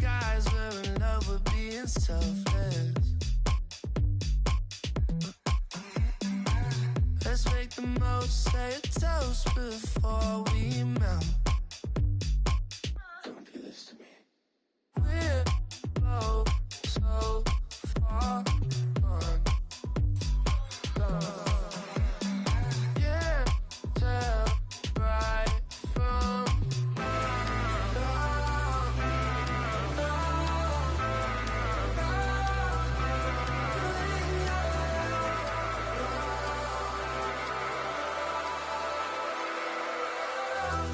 skies, we're in love with being selfless. Let's make the most, say a toast before we melt. Don't do this to me. We're both so far gone. Can't tell right from wrong.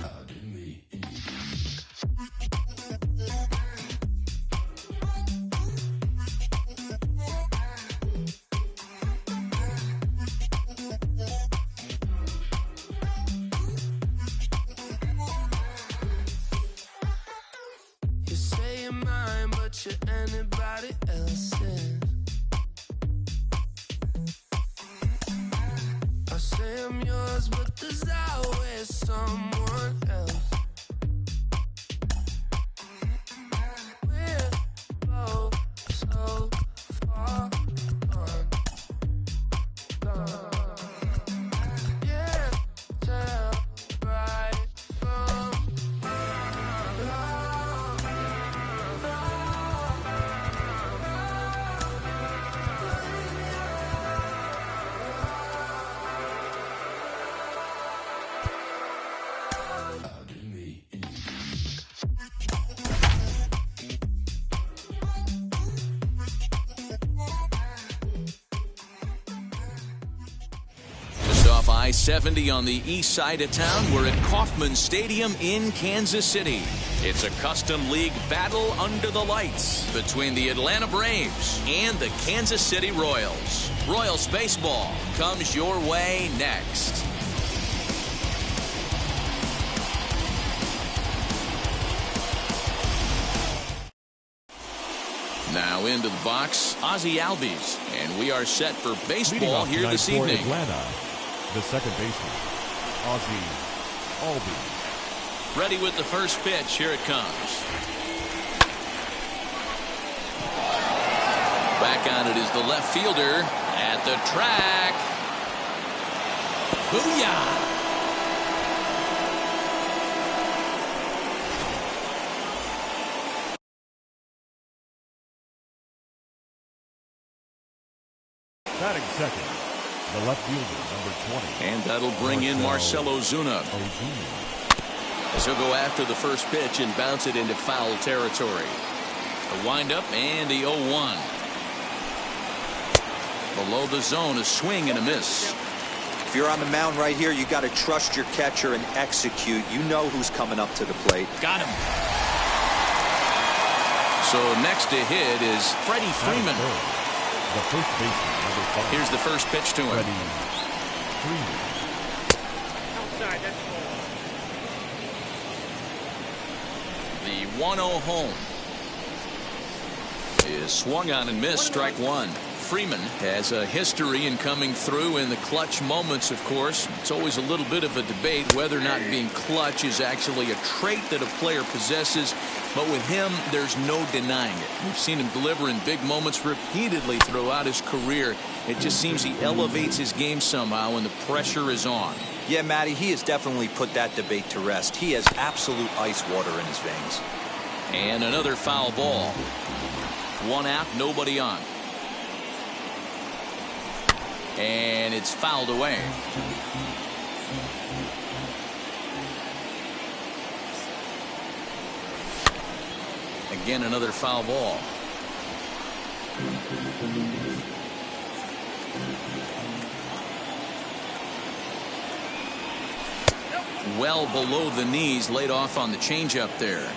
Pardon me. You say you're mine, but you're anybody else's. I say I'm yours, but there's always someone else. We're both so far gone. Can't tell right from wrong. Pardon me. Just off I-70 on the east side of town, we're at Kauffman Stadium in Kansas City. It's a custom league battle under the lights between the Atlanta Braves and the Kansas City Royals. Royals baseball comes your way next. Now into the box, Ozzie Albies, and we are set for baseball here this evening. Atlanta, the second baseman, Ozzie Albies. Ready with the first pitch. Here it comes. Back on it is the left fielder at the track. Booyah! Batting second, the left fielder, number 20. And that'll bring in Marcell Ozuna. As he'll go after the first pitch and bounce it into foul territory. The windup and the 0-1. Below the zone, a swing and a miss. If you're on the mound right here, you got to trust your catcher and execute. You know who's coming up to the plate. Got him. So next to hit is Freddie Freeman. The first baseman, number 5. Here's the first pitch to him. Freddie Freeman. Outside, that's The 1-0 home is swung on and missed. Strike one. Freeman has a history in coming through in the clutch moments, of course. It's always a little bit of a debate whether or not being clutch is actually a trait that a player possesses. But with him, there's no denying it. We've seen him deliver in big moments repeatedly throughout his career. It just seems he elevates his game somehow when the pressure is on. Yeah, Matty, he has definitely put that debate to rest. He has absolute ice water in his veins. And another foul ball. One out, nobody on. And it's fouled away. Again, another foul ball. Well below the knees, laid off on the changeup there.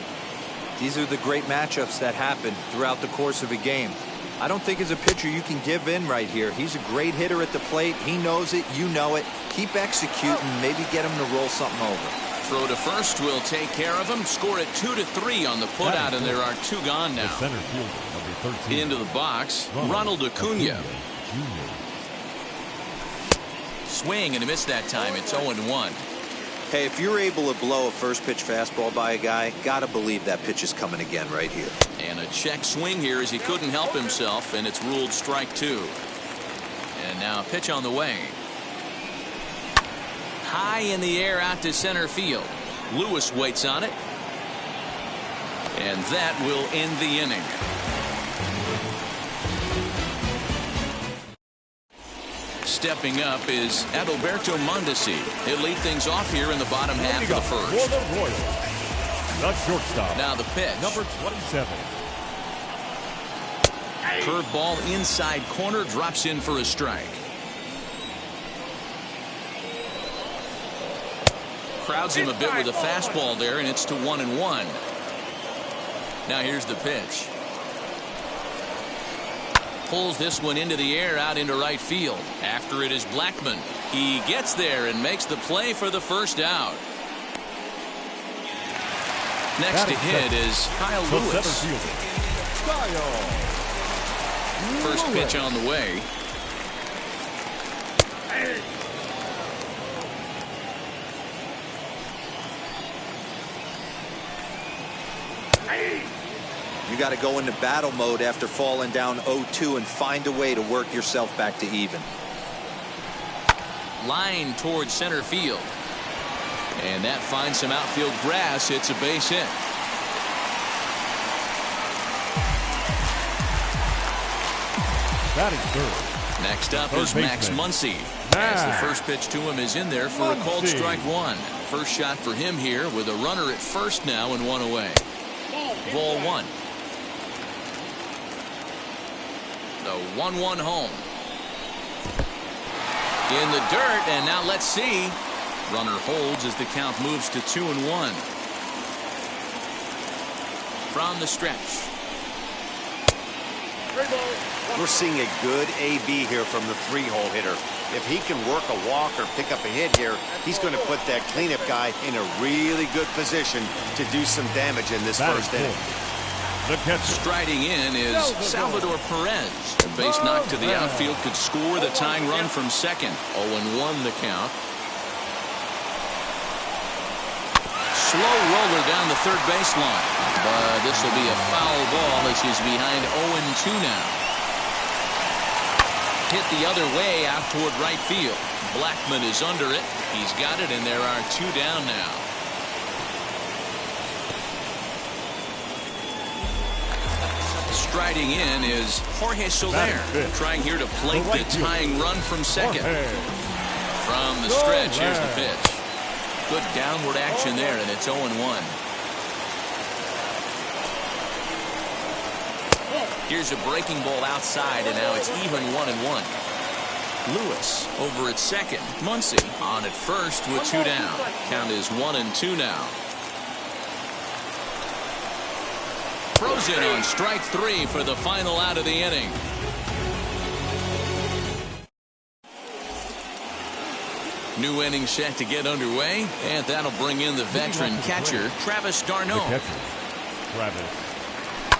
These are the great matchups that happen throughout the course of a game. I don't think as a pitcher you can give in right here. He's a great hitter at the plate. He knows it. You know it. Keep executing. Maybe get him to roll something over. Throw to first will take care of him. Score it 2-3 on the putout, and there are two gone now. The center fielder, number 13. Into the box, Ronald Acuna. Jr. Swing and a miss that time. It's 0-1. Hey, if you're able to blow a first pitch fastball by a guy, gotta believe that pitch is coming again right here. And a check swing here as he couldn't help himself, and it's ruled strike 2. And now a pitch on the way. High in the air out to center field. Lewis waits on it. And that will end the inning. Stepping up is Adalberto Mondesi. He'll lead things off here in the bottom half of the first. For the Royals, the shortstop. Now the pitch. Number 27. Curveball inside corner, drops in for a strike. Crowds him a bit with a fastball there, and it's to 1-1. Now here's the pitch. Pulls this one into the air out into right field. After it is Blackmon. He gets there and makes the play for the first out. Next to hit is Kyle Lewis. First pitch on the way. You got to go into battle mode after falling down 0-2 and find a way to work yourself back to even. Line towards center field. And that finds some outfield grass. It's a base hit. Batting third. Next up Third is Max baseman. Muncy. As the first pitch to him is in there for a called strike 1. First shot for him here with a runner at first now and 1 away. Ball 1. The 1-1 home. In the dirt, and now let's see. Runner holds as the count moves to 2-1. From the stretch. We're seeing a good AB here from the 3-hole hitter. If he can work a walk or pick up a hit here, he's going to put that cleanup guy in a really good position to do some damage in this first inning. The catcher. Striding in is Salvador Perez. A base knock to the outfield could score the tying run from second. 0-1 the count. Slow roller down the third baseline. But this will be a foul ball as he's behind 0-2 now. Hit the other way out toward right field. Blackmon is under it. He's got it, and there are 2 down now. Striding in is Jorge Soler, trying here to plate the tying run from second. From the stretch, here's the pitch. Good downward action there, and it's 0-1. Here's a breaking ball outside, and now it's even 1-1. Lewis over at second. Muncy on at first with 2 down. Count is 1-2 now. Throws in on strike 3 for the final out of the inning. New inning set to get underway, and that'll bring in the veteran catcher, Travis d'Arnaud. Travis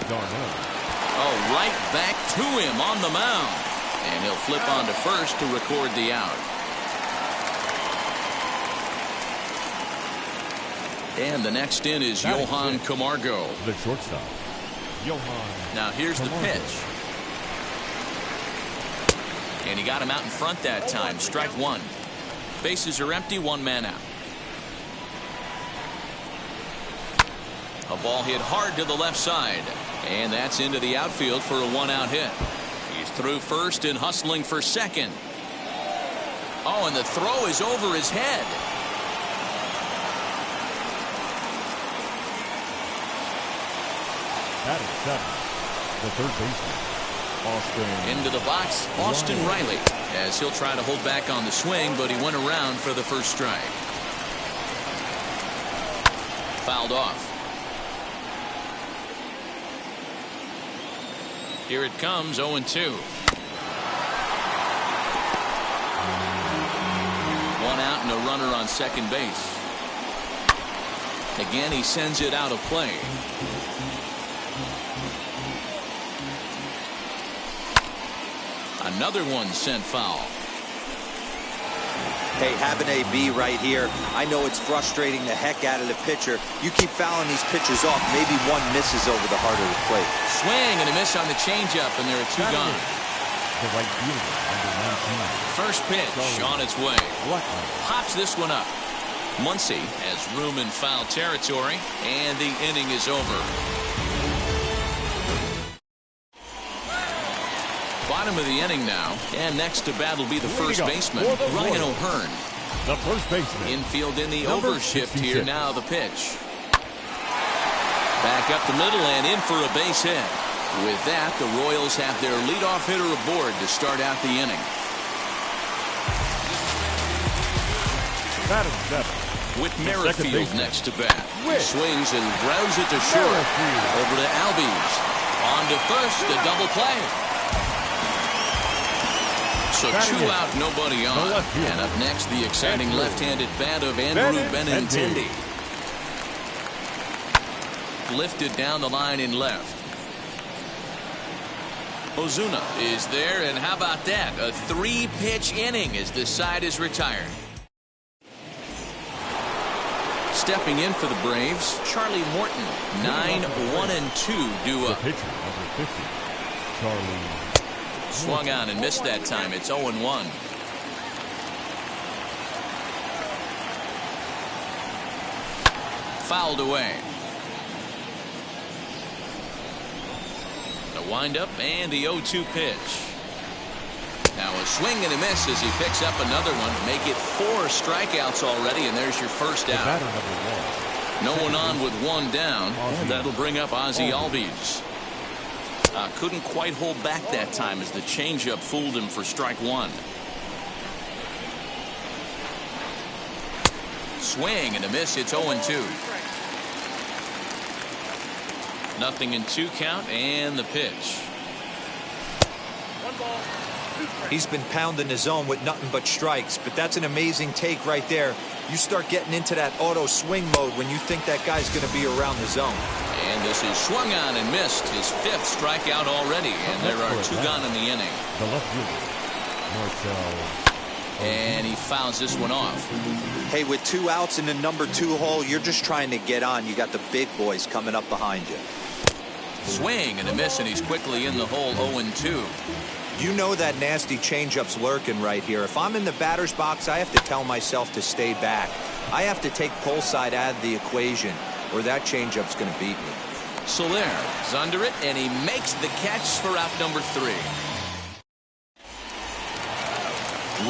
d'Arnaud. Oh, right back to him on the mound. And he'll flip on to first to record the out. And the next in is Johan Camargo. The shortstop. Johan. Now here's the pitch. And he got him out in front that time. Strike 1. Bases are empty, 1 man out. A ball hit hard to the left side. And that's into the outfield for a 1-out hit. He's through first and hustling for second. Oh, and the throw is over his head. Batting seven. The third baseman. Austin. Into the box, Austin Riley. As he'll try to hold back on the swing, but he went around for the first strike. Fouled off. Here it comes, 0-2. 1 out and a runner on second base. Again, he sends it out of play. Another one sent foul. Hey, have an AB right here. I know it's frustrating the heck out of the pitcher. You keep fouling these pitches off, maybe one misses over the heart of the plate. Swing and a miss on the changeup, and there are two gone. The right fielder, number 19. First pitch on its way. Blackman. Pops this one up. Muncy has room in foul territory, and the inning is over. Bottom of the inning now, and next to bat will be the first baseman, Ryan O'Hearn. The first baseman. Infield in the Number overshift 66. here. Now the pitch. Back up the middle and in for a base hit. With that, the Royals have their leadoff hitter aboard to start out the inning. Batting seven. With The second Merrifield baseman. next to bat. He Whit. swings and grounds it to short. Merrifield. Over to Albies. On to first, a double play. So Batting two in. out, nobody The on. left fielder. And up next, the exciting Andrew left-handed bat of Andrew Benintendi. Benintendi. Lifted down the line in left. Ozuna is there, and how about that? A three-pitch inning as the side is retired. Stepping in for the Braves, Charlie Morton. 9-1-2 due The up. pitcher, number 50. Charlie. Swung on and missed that time. It's 0-1. Fouled away. The windup and the 0-2 pitch. Now a swing and a miss as he picks up another one. Make it 4 strikeouts already, and there's your first The out. batter, number 1. No one on with one down. Ozzy. That'll bring up Ozzy Albies. Couldn't quite hold back that time as the changeup fooled him for strike one. Swing and a miss. It's 0-2. Nothing in 2 count, and the pitch. He's been pounding the zone with nothing but strikes, but that's an amazing take right there. You start getting into that auto swing mode when you think that guy's going to be around the zone. And this is swung on and missed. His 5th strikeout already, and there are 2 gone in the inning. The left fielder, Marcel. And he fouls this one off. Hey, with 2 outs in the number 2 hole, you're just trying to get on. You got the big boys coming up behind you. Swing and a miss, and he's quickly in the hole. 0-2. You know that nasty changeup's lurking right here. If I'm in the batter's box, I have to tell myself to stay back. I have to take pull side out of the equation, or that changeup's going to beat me. Soler is under it, and he makes the catch for out number 3.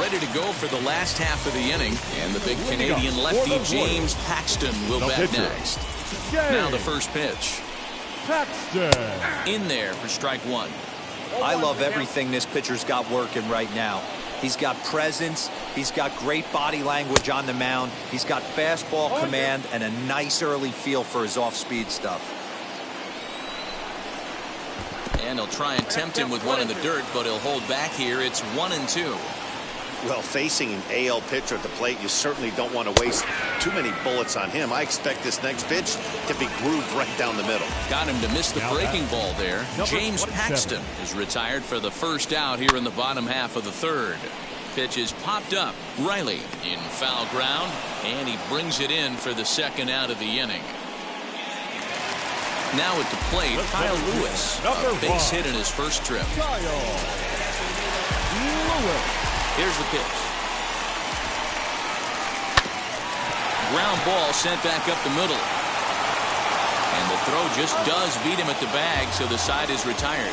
Ready to go for the last half of the inning, and the big Canadian lefty James Paxton will The bat pitcher. next. James Now the first pitch. Paxton. In there for strike one. I love everything this pitcher's got working right now. He's got presence. He's got great body language on the mound. He's got fastball command and a nice early feel for his off-speed stuff. And he'll try and tempt him with one in the dirt, but he'll hold back here. It's 1-2. Well, facing an AL pitcher at the plate, you certainly don't want to waste too many bullets on him. I expect this next pitch to be grooved right down the middle. Got him to miss the Now breaking back. ball there. Number James 27. Paxton is retired for the first out here in the bottom half of the 3rd. Pitch is popped up. Riley in foul ground, and he brings it in for the 2nd out of the inning. Now at the plate, Let's Kyle go to Lewis. number A base 1. hit in his first trip. Kyle Lewis. Here's the pitch. Ground ball sent back up the middle. And the throw just does beat him at the bag, so the side is retired.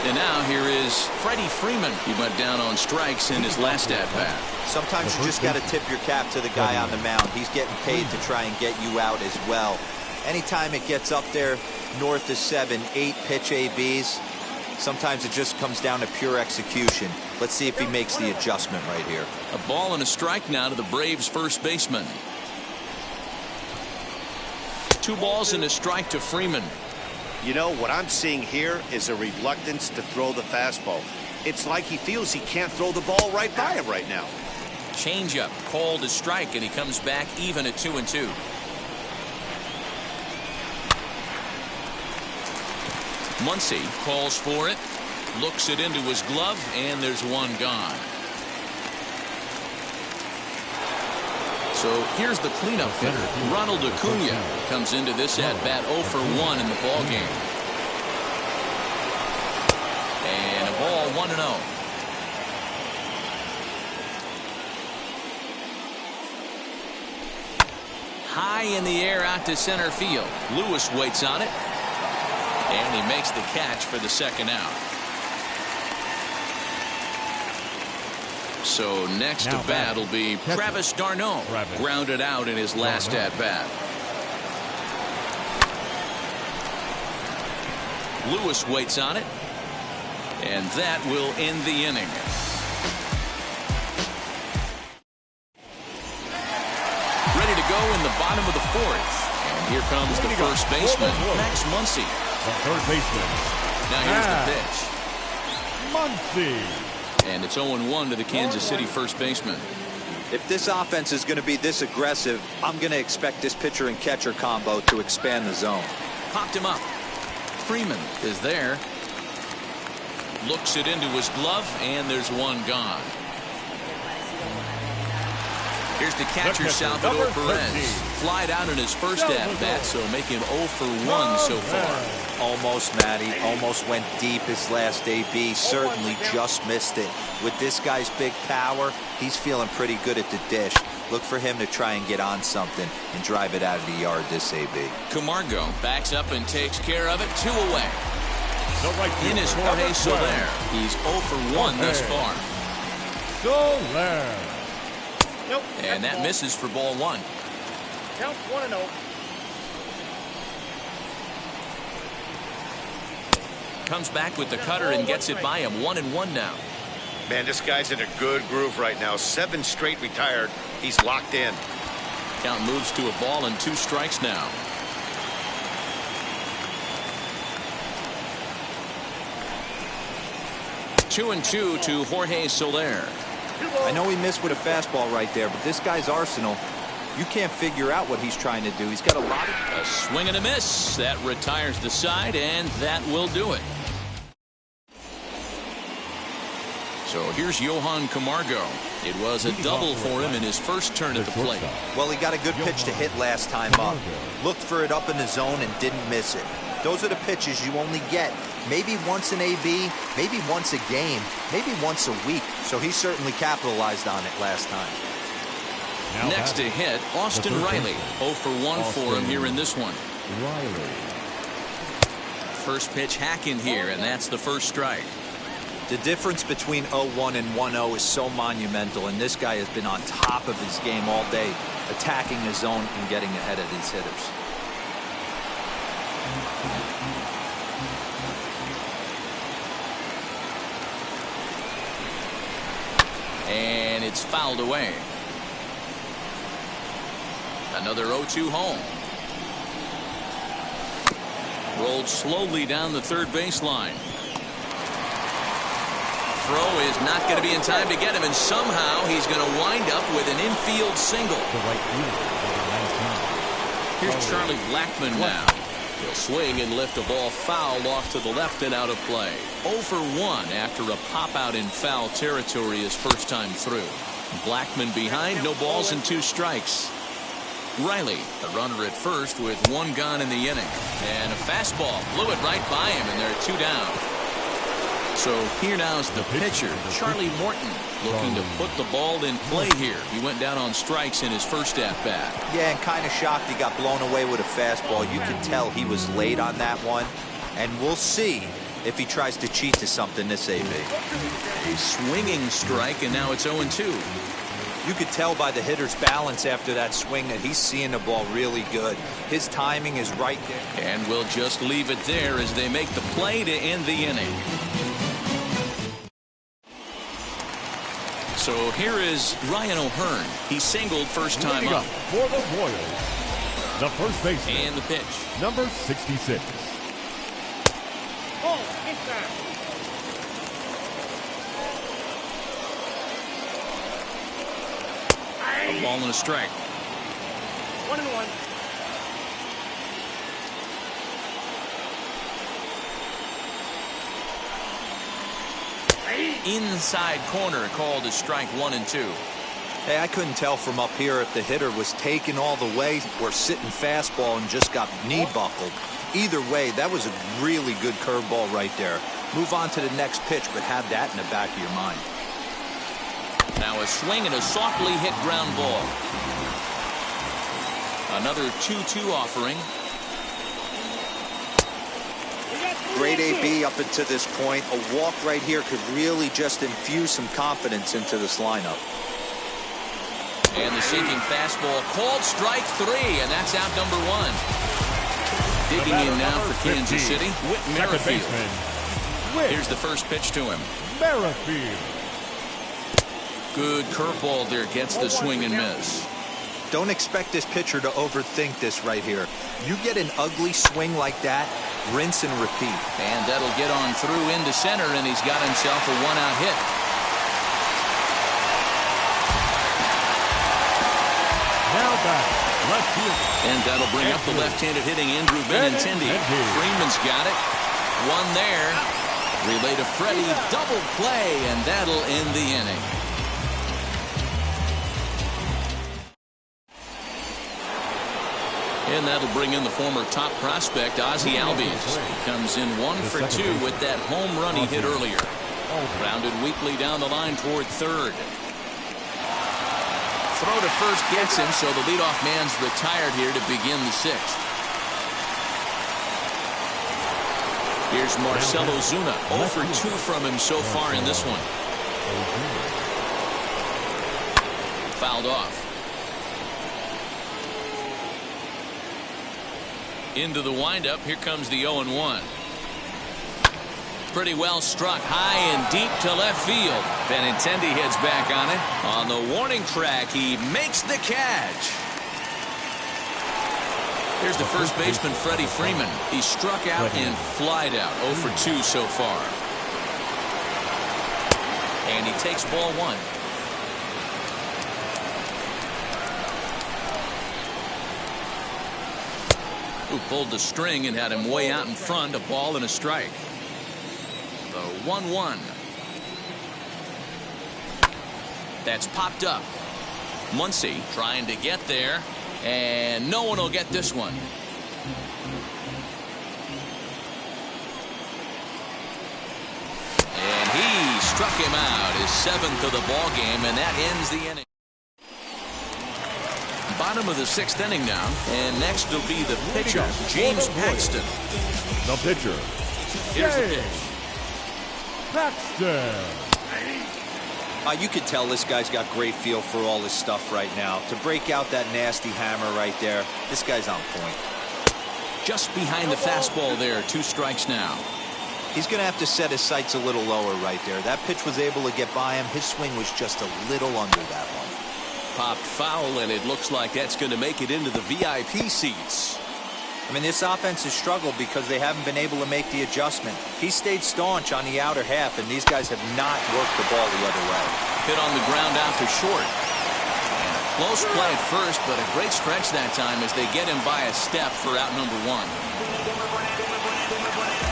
And now here is Freddie Freeman. He went down on strikes in his last at-bat. Sometimes you just got to tip your cap to the guy on the mound. He's getting paid to try and get you out as well. Anytime it gets up there north of 7, 8 pitch ABs, sometimes it just comes down to pure execution. Let's see if he makes the adjustment right here. A ball and a strike now to the Braves first baseman. 2 balls and a strike to Freeman. You know, what I'm seeing here is a reluctance to throw the fastball. It's like he feels he can't throw the ball right by him right now. Changeup called a strike, and he comes back even at 2-2. Muncy calls for it, looks it into his glove, and there's one gone. So here's the cleanup hitter. Ronald Acuna comes into this at-bat 0 for 1 in the ballgame. And a ball 1-0. High in the air out to center field. Lewis waits on it. And he makes the catch for the second out. So next to bat will be Travis d'Arnaud, grounded out in his last at bat. Lewis waits on it, and that will end the inning. Ready to go in the bottom of the fourth, and here comes the first baseman, Max Muncy. The third baseman. Now here's the pitch. Muncy. And it's 0-1 to the Kansas City first baseman. If this offense is going to be this aggressive, I'm going to expect this pitcher and catcher combo to expand the zone. Popped him up. Freeman is there. Looks it into his glove, and there's one gone. Here's the catcher, Salvador Perez. Flied out in his first at-bat, so making 0 for 1 so far. Almost, Matty. Almost went deep his last AB. Certainly just missed it. With this guy's big power, he's feeling pretty good at the dish. Look for him to try and get on something and drive it out of the yard this AB. Camargo backs up and takes care of it. 2 away. In is Jorge Jorge Soler. He's 0 for 1 thus far. Soler. Nope. And that misses for ball 1. Count 1-0. Comes back with the cutter and gets it by him. 1-1 now. Man, this guy's in a good groove right now. 7 straight retired. He's locked in. Count moves to a ball and 2 strikes now. Two and 2 to Jorge Soler. I know he missed with a fastball right there, but this guy's arsenal, you can't figure out what he's trying to do. He's got a lot of... A swing and a miss. That retires the side, and that will do it. So here's Johan Camargo. It was a double for him in his first turn at the plate. Well, he got a good pitch to hit last time up. Looked for it up in the zone and didn't miss it. Those are the pitches you only get maybe once an AB, maybe once a game, maybe once a week. So he certainly capitalized on it last time. Next to hit, Austin Riley. 0 for 1 for him here in this one. First pitch hacking here, and that's the first strike. The difference between 0-1 and 1-0 is so monumental, and this guy has been on top of his game all day, attacking his zone and getting ahead of his hitters. And it's fouled away. Another 0-2 home. Rolled slowly down the third baseline. Throw is not going to be in time to get him, and somehow he's going to wind up with an infield single. Here's Charlie Blackmon now. He'll swing and lift a ball foul off to the left and out of play. 0 for 1 after a pop-out in foul territory his first time through. Blackmon behind, no balls and 2 strikes. Riley, the runner at first with 1 gone in the inning. And a fastball blew it right by him, and there are 2 down. So here now is the pitcher, Charlie Morton, looking to put the ball in play here. He went down on strikes in his first at-bat. Yeah, and kind of shocked he got blown away with a fastball. You can tell he was late on that one. And we'll see if he tries to cheat to something this AB. A swinging strike, and now it's 0-2. You could tell by the hitter's balance after that swing that he's seeing the ball really good. His timing is right there. And we'll just leave it there as they make the play to end the inning. So here is Ryan O'Hearn. He singled first time up. For the Royals, the first baseman. And the pitch. Number 66. Oh, inside. A ball and a strike. 1-1. Inside corner called as strike 1 and 2. Hey, I couldn't tell from up here if the hitter was taken all the way or sitting fastball and just got knee buckled. Either way, that was a really good curveball right there. Move on to the next pitch, but have that in the back of your mind. Now a swing and a softly hit ground ball. Another 2-2 offering. Great AB up until this point. A walk right here could really just infuse some confidence into this lineup. And the sinking fastball called strike 3, and that's out number 1. Digging in now for Kansas City, Whit Merrifield. Here's the first pitch to him. Merrifield. Good curveball there, gets the swing and miss. Don't expect this pitcher to overthink this right here. You get an ugly swing like that, rinse and repeat. And that'll get on through into center, and he's got himself a 1-out hit. Now back, left field. And that'll bring up the left-handed hitting Andrew Benintendi. Freeman's got it. One there. Relay to Freddie. Double play, and that'll end the inning. And that'll bring in the former top prospect, Ozzie Albies. He comes in 1 for 2 with that home run he hit earlier. Grounded weakly down the line toward third. Throw to first gets him, so the leadoff man's retired here to begin the 6th. Here's Marcell Ozuna. 0 for 2 from him so far in this one. Fouled off. Into the windup. Here comes the 0-1. Pretty well struck high and deep to left field. Benintendi heads back on it. On the warning track, he makes the catch. Here's the first baseman, Freddie Freeman. He struck out and flied out. 0 for 2 so far. And he takes ball 1. Who pulled the string and had him way out in front, a ball and a strike. The 1-1. That's popped up. Muncy trying to get there, and no one will get this one. And he struck him out, his 7th of the ball game, and that ends the inning. Bottom of the 6th inning now, and next will be the pitcher, James Paxton. The pitcher, Here's the pitch. Paxton. You could tell this guy's got great feel for all this stuff right now. To break out that nasty hammer right there, this guy's on point. Just behind the fastball there, 2 strikes now. He's going to have to set his sights a little lower right there. That pitch was able to get by him. His swing was just a little under that one. Popped foul, and it looks like that's going to make it into the VIP seats. I mean, this offense has struggled because they haven't been able to make the adjustment. He stayed staunch on the outer half, and these guys have not worked the ball the other way. Hit on the ground out to short. And a close play at first, but a great stretch that time as they get him by a step for out number 1.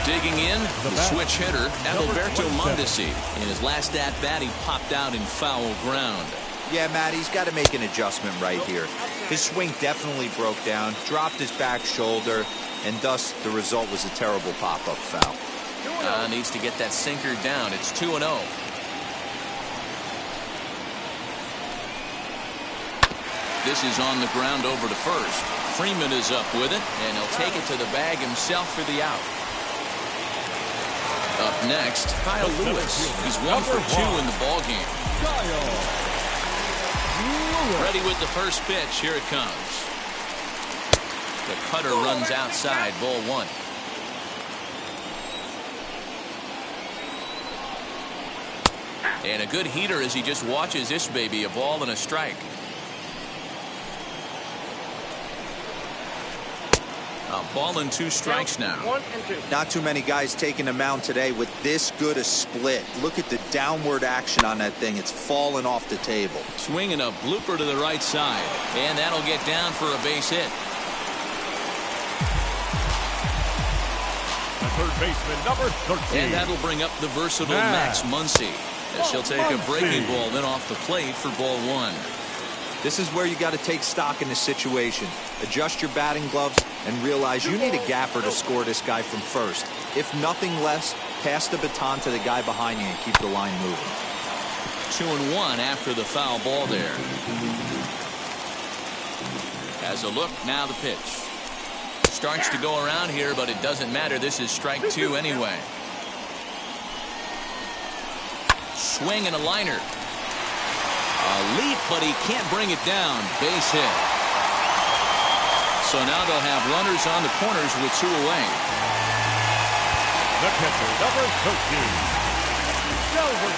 Digging in, the switch hitter, Adalberto Mondesi. In his last at-bat, he popped out in foul ground. Yeah, Matt, he's got to make an adjustment right here. His swing definitely broke down, dropped his back shoulder, and thus the result was a terrible pop-up foul. Needs to get that sinker down. It's 2-0. This is on the ground over to first. Freeman is up with it, and he'll take it to the bag himself for the out. Up next, Kyle Lewis. He's 1 for 2 in the ballgame. Ready with the first pitch. Here it comes. The cutter runs outside. Ball 1. And a good heater as he just watches this baby. A ball and a strike. A ball and 2 strikes now. 1 and 2. Not too many guys taking the mound today with this good a split. Look at the downward action on that thing. It's falling off the table. Swinging a blooper to the right side. And that'll get down for a base hit. the third baseman, number 13. And that'll bring up the versatile Max Muncy, as she'll take a breaking ball then off the plate for ball one. This is where you got to take stock in the situation. Adjust your batting gloves and realize you need a gapper to score this guy from first. If nothing less, pass the baton to the guy behind you and keep the line moving. 2-1 after the foul ball there. Has a look, now the pitch. Starts to go around here, but it doesn't matter. This is strike two anyway. Swing and a liner. A leap, but he can't bring it down. Base hit. So now they'll have runners on the corners with two away. The pitcher, number 13. Salvador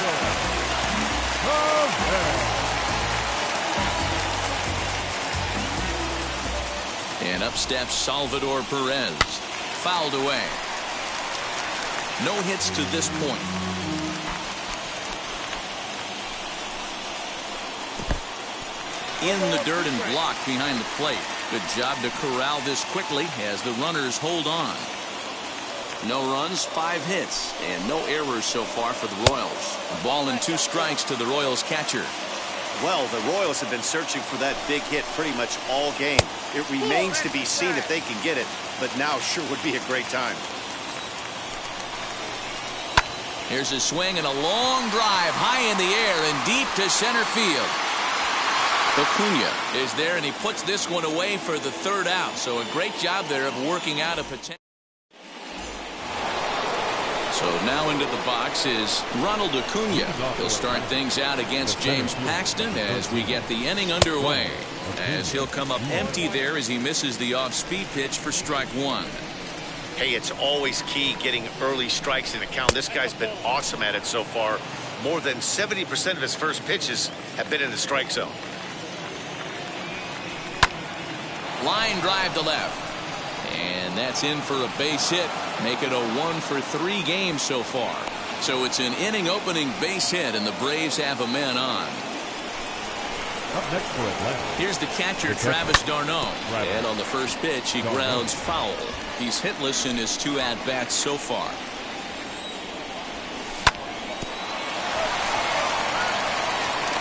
Perez. And up steps Salvador Perez. Fouled away. No hits to this point. In the dirt and blocked behind the plate. Good job to corral this quickly as the runners hold on. No runs, 5 hits, and no errors so far for the Royals. A ball and 2 strikes to the Royals catcher. Well, the Royals have been searching for that big hit pretty much all game. It remains to be seen if they can get it, but now sure would be a great time. Here's a swing and a long drive high in the air and deep to center field. Acuna is there, and he puts this one away for the 3rd out. So a great job there of working out a potential. So now into the box is Ronald Acuna. He'll start things out against James Paxton as we get the inning underway. As he'll come up empty there as he misses the off-speed pitch for strike one. Hey, it's always key getting early strikes in a count. This guy's been awesome at it so far. More than 70% of his first pitches have been in the strike zone. Line drive to left. And that's in for a base hit. Make it a 1-for-3 game so far. So it's an inning opening base hit, and the Braves have a man on. Up next for Atlanta. Here's the catcher, Travis d'Arnaud. And on the first pitch, he grounds foul. He's hitless in his 2 at-bats so far.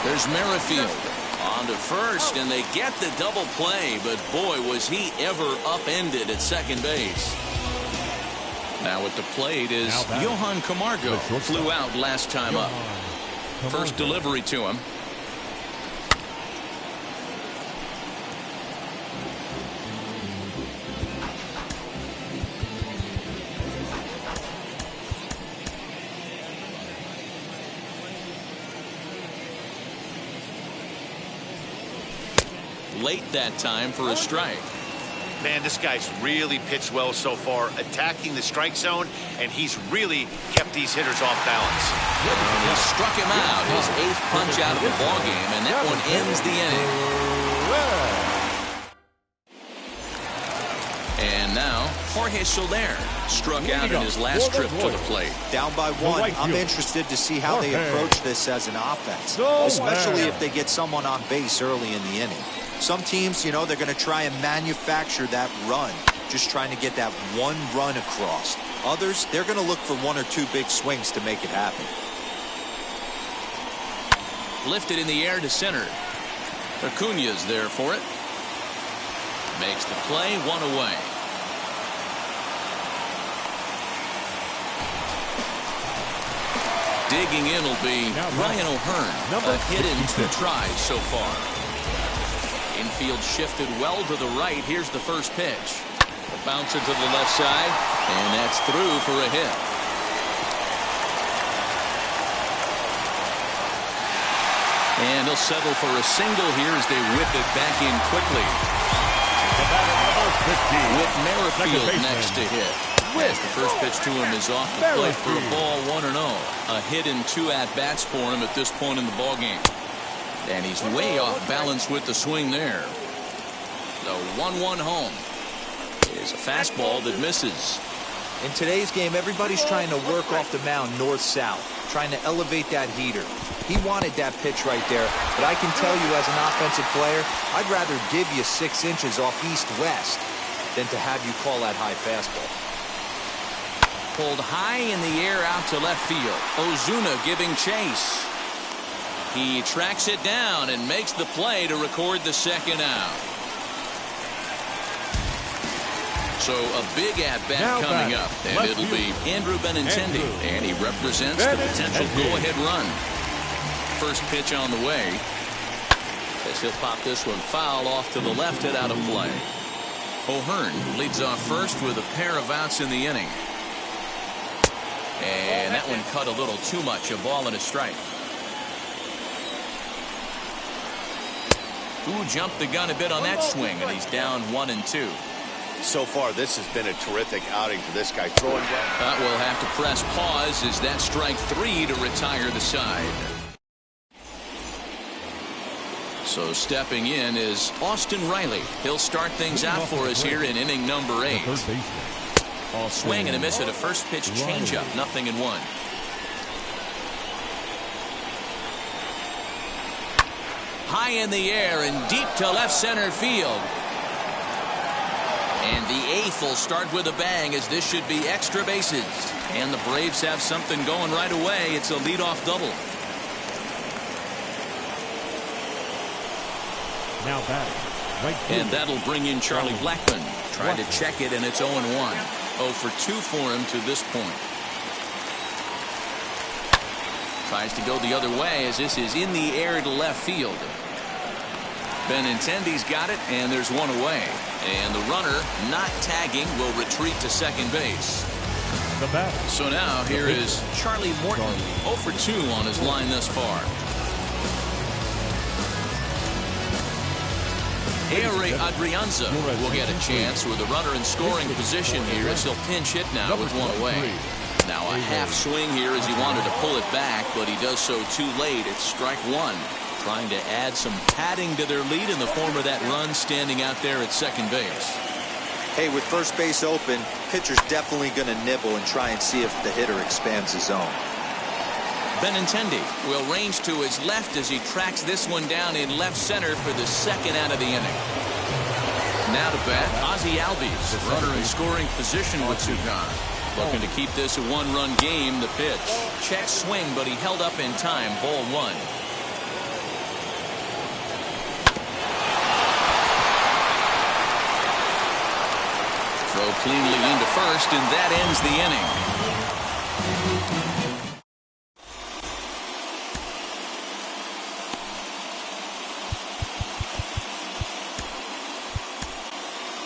There's Merrifield on to first, and they get the double play, but boy, was he ever upended at second base. Now at the plate is Johan Camargo. Flew out last time up. First delivery to him. Late that time for a strike. Man, this guy's really pitched well so far, attacking the strike zone, and he's really kept these hitters off balance. And he struck him out, his 8th punch out of the ballgame, and that one ends the inning. And now, Jorge Soler struck out in his last trip to the plate. Down by 1, I'm interested to see how they approach this as an offense, especially if they get someone on base early in the inning. Some teams, you know, they're going to try and manufacture that run, just trying to get that one run across. Others, they're going to look for 1 or 2 big swings to make it happen. Lifted in the air to center. Acuna's there for it. Makes the play, 1 away. Digging in will be Ryan O'Hearn. A hit in 2 tries so far. Infield shifted well to the right. Here's the first pitch. A bouncer to the left side, and that's through for a hit. And he'll settle for a single here as they whip it back in quickly. The batter, number 15. With Merrifield next to hit. As the first pitch to him is off the plate for a ball, 1-0. A hit in 2 at-bats for him at this point in the ballgame. And he's way off balance with the swing there. The 1-1 home is a fastball that misses. In today's game, everybody's trying to work off the mound north-south, trying to elevate that heater. He wanted that pitch right there, but I can tell you as an offensive player, I'd rather give you 6 inches off east-west than to have you call that high fastball. pulled high in the air out to left field. Ozuna giving chase. He tracks it down and makes the play to record the second out. So a big at-bat coming up, and it'll be Andrew Benintendi, and he represents the potential go-ahead run. First pitch on the way, as he'll pop this one foul off to the left and out of play. O'Hearn leads off first with a pair of outs in the inning. And that one cut a little too much, a ball and a strike. Ooh, jumped the gun a bit on that swing, and he's down 1-2. So far, this has been a terrific outing for this guy. Throwing well. We'll have to press pause as that strike 3 to retire the side. So stepping in is Austin Riley. He'll start things out for us here in inning number 8. Swing and a miss at a first pitch changeup. 0-1. High in the air and deep to left center field. And the 8th will start with a bang, as this should be extra bases. And the Braves have something going right away. It's a leadoff double. Now batting, right field. And that'll bring in Charlie Blackmon. Trying to check it, and it's 0-1. 0 for 2 for him to this point. Tries to go the other way, as this is in the air to left field. Benintendi's got it, and there's one away. And the runner, not tagging, will retreat to second base. The batter. So now here is Charlie Morton, 0 for 2 on his line thus far. Ehire Adrianza will get a chance with a runner in scoring position here, as he'll pinch hit now with one away. Now a half swing here as he wanted to pull it back, but he does so too late. It's strike 1. Trying to add some padding to their lead in the form of that run standing out there at second base. Hey, with first base open, pitcher's definitely going to nibble and try and see if the hitter expands his zone. Benintendi will range to his left as he tracks this one down in left center for the second out of the inning. Now to bat, Ozzie Albies, runner in scoring position with 2 gone. Looking to keep this a 1-run game. The pitch. Check swing, but he held up in time. Ball 1. Throw cleanly into first, and that ends the inning.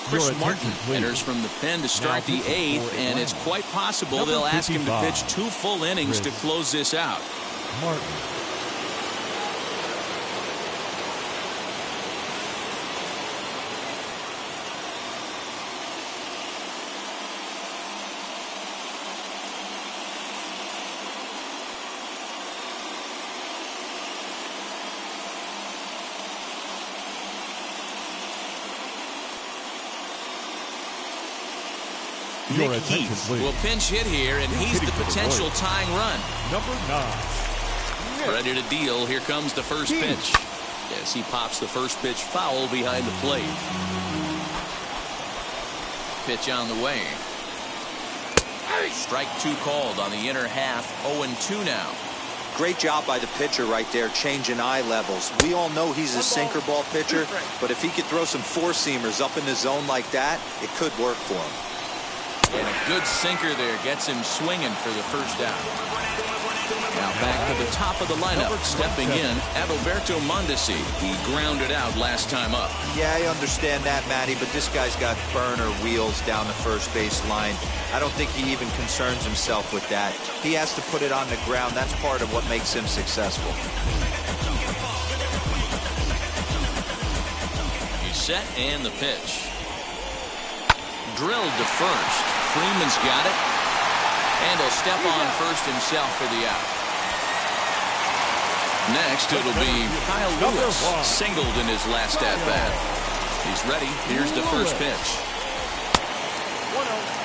Chris Martin enters from the pen to start the 8th, and it's quite possible they'll ask him to pitch 2 full innings to close this out. Martin. Nick Heath will pinch hit here, and he's the potential tying run. Number 9. Ready to deal. Here comes the first pitch. As he pops the first pitch foul behind the plate. Pitch on the way. Strike 2 called on the inner half. 0-2 now. Great job by the pitcher right there, changing eye levels. We all know he's a sinker ball pitcher, but if he could throw some 4-seamers up in the zone like that, it could work for him. And a good sinker there gets him swinging for the first out. Now back to the top of the lineup. Stepping in, Adalberto Mondesi. He grounded out last time up. Yeah, I understand that, Matty, but this guy's got burner wheels down the first base line. I don't think he even concerns himself with that. He has to put it on the ground. That's part of what makes him successful. He's set, and the pitch. Drilled to first. Freeman's got it. And he'll step on first himself for the out. Next, it'll be Kyle Lewis, singled in his last at-bat. He's ready. Here's the first pitch.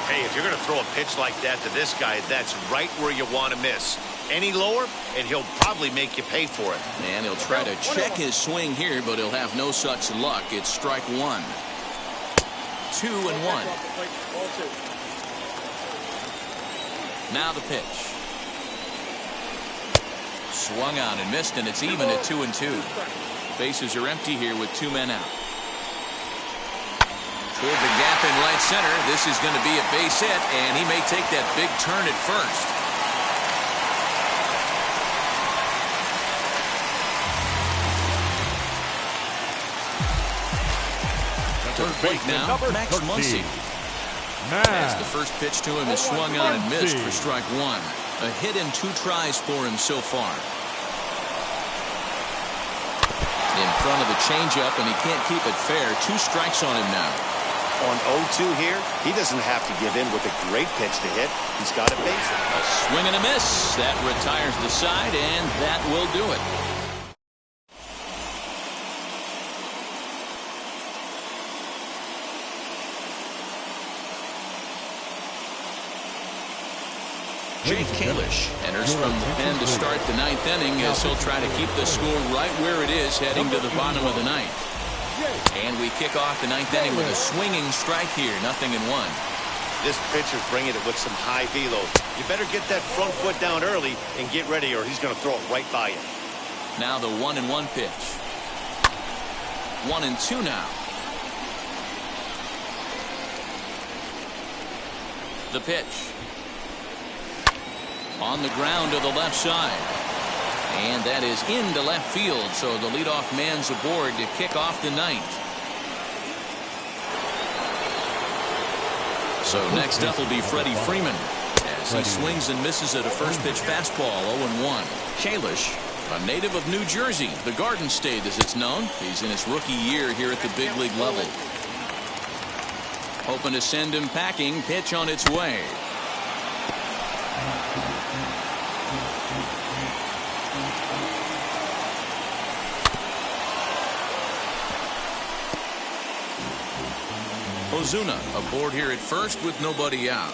Hey, if you're going to throw a pitch like that to this guy, that's right where you want to miss. Any lower, and he'll probably make you pay for it. And he'll try to check his swing here, but he'll have no such luck. It's strike 1. 2-1. Now the pitch. Swung on and missed, and it's even at 2-2. Bases are empty here with 2 men out. Toward the gap in right center. This is going to be a base hit, and he may take that big turn at first. To the plate now, Max Muncy. As the first pitch to him is swung on and missed for strike 1. A hit in 2 tries for him so far. In front of the changeup, and he can't keep it fair. 2 strikes on him now. On 0-2 here, he doesn't have to give in with a great pitch to hit. He's got a base. A swing and a miss. That retires the side, and that will do it. Jake Kalish enters from the pen to start the 9th inning as he'll try to keep the score right where it is heading to the bottom of the 9th. And we kick off the 9th inning with a swinging strike here, 0-1. This pitcher's bringing it with some high velo. You better get that front foot down early and get ready, or he's going to throw it right by you. Now the 1-1 pitch. 1-2 now. The pitch. On the ground to the left side. And that is into left field, so the leadoff man's aboard to kick off the 9th. So next up will be Freddie Freeman as he swings and misses at a first pitch fastball. 0-1. Kalish, a native of New Jersey, the Garden State as it's known. He's in his rookie year here at the big league level. Hoping to send him packing. Pitch on its way. Ozuna aboard here at first with nobody out.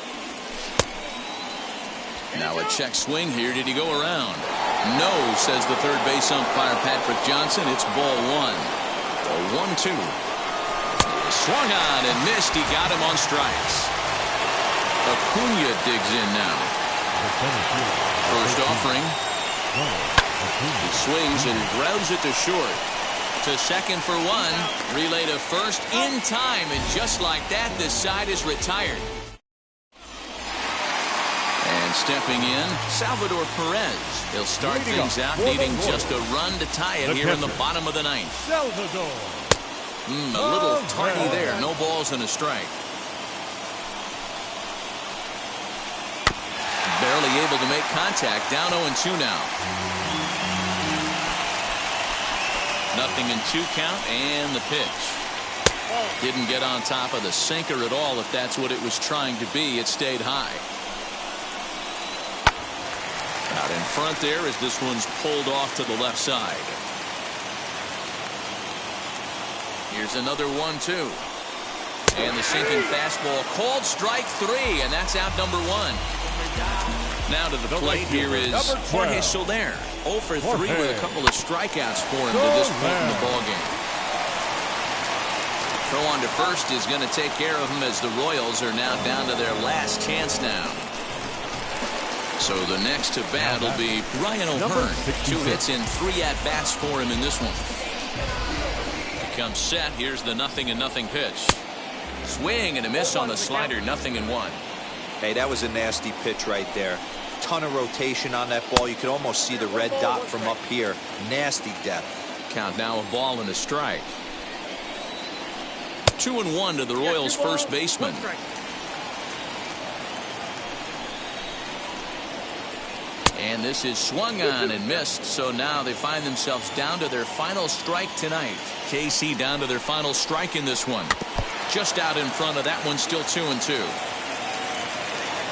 Now a check swing here. Did he go around? No, says the third base umpire Patrick Johnson. It's ball 1. A 1-2. Swung on and missed. He got him on strikes. Acuna digs in now. First offering. He swings and grounds it to short. To second for 1. Relay to first in time, and just like that, this side is retired. And stepping in, Salvador Perez. He'll start things out, needing just a run to tie it here in the bottom of the 9th. Salvador. A little tardy there. No balls and a strike. Barely able to make contact. Down 0-2 now. 0-2 count, and the pitch. Didn't get on top of the sinker at all. If that's what it was trying to be, it stayed high. Out in front there as this one's pulled off to the left side. Here's another 1-2. And the sinking fastball called strike 3, and that's out number 1. Now to the plate here is Jorge Soler. 0 for 3 with a couple of strikeouts for him to this point in the ballgame. Throw on to first is going to take care of him as the Royals are now down to their last chance now. So the next to bat will be Ryan O'Hearn. 2 hits in 3 at-bats for him in this one. He comes set. Here's the 0-0 pitch. Swing and a miss on the slider. 0-1. Hey, that was a nasty pitch right there. Ton of rotation on that ball. You can almost see the red dot from up here. Nasty depth. Count now a ball and a strike. 2-1 to the Royals' first baseman. And this is swung on and missed, so now they find themselves down to their final strike tonight. KC down to their final strike in this one. Just out in front of that one, still 2-2.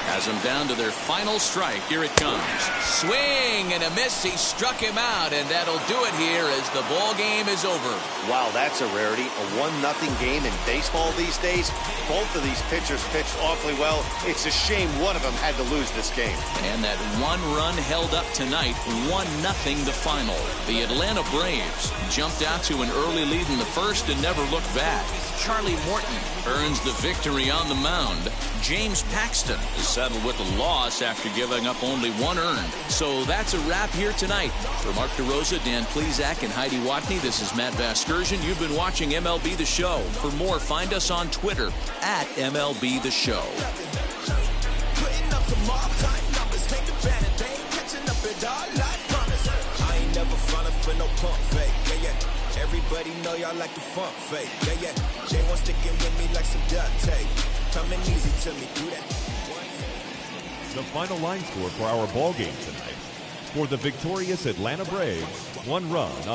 Has them down to their final strike. Here it comes. Swing and a miss. He struck him out, and that'll do it here as the ball game is over. Wow, that's a rarity. A 1-0 game in baseball these days. Both of these pitchers pitched awfully well. It's a shame one of them had to lose this game. And that 1 run held up tonight. 1-0 the final. The Atlanta Braves jumped out to an early lead in the first and never looked back. Charlie Morton earns the victory on the mound. James Paxton is settled with a loss after giving up only 1 earned. So that's a wrap here tonight. For Mark DeRosa, Dan Plesac, and Heidi Watney, this is Matt Vasgersian. You've been watching MLB The Show. For more, find us on Twitter at MLB The Show. Putting up some all-time numbers, take the banner, they ain't catching up at all, I promise. I ain't never frontin' for no pump fake, yeah, yeah. Everybody know y'all like the funk fake, yeah, yeah. They want sticking with me like some duct tape. Coming easy to me, do that. The final line score for our ball game tonight. For the victorious Atlanta Braves, 1 run